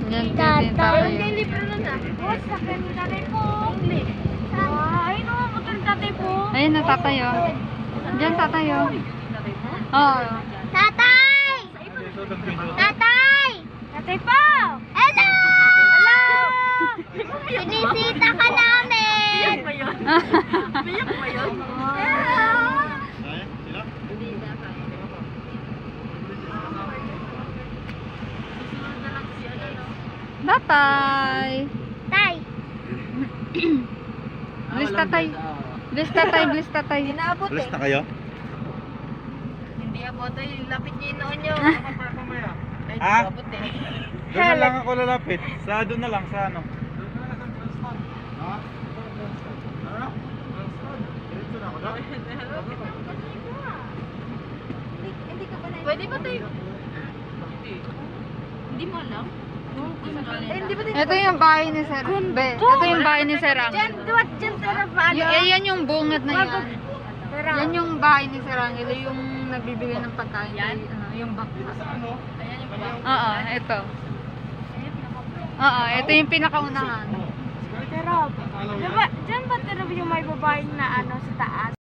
Yan, yung tatay. Yung libro na na. Boss, sakyan ni tatay po. Ay, no, motor ni tatay po. Ayun na tatay, oh. Diyan tatay, oh. Oo. Tatay! Tatay! Tatay po! Hello! Hello! Sinisita ka namin! Biyak ba yun? Biyak ba yun? Hello! Tatay! Tay! Bless tatay. Bless tatay, bless tatay. Inaabot Alas na kayo? Hindi abot ay lapit niyo yung noon niyo. Ay, Ah? abot eh. Doon na lang ako lalapit. Sa doon na lang, sa ano? Pwede ba tayo? Hindi mo alam? Hindi ba tayo? Ito yung bahay ni Sir. Ito yung bahay ni Sir Angel. Diyan, duwat dyan sa paano? Yan yung bungad na yan. Yan yung bahay ni Sir Angel. Yung nagbibigay ng pagkain. Yan? Yung bakla. Ayan yung baba. Oo, ito. Oo, ito yung pinakaunahan. Pero, diba, dyan ba yung may babaeng na ano sa taas?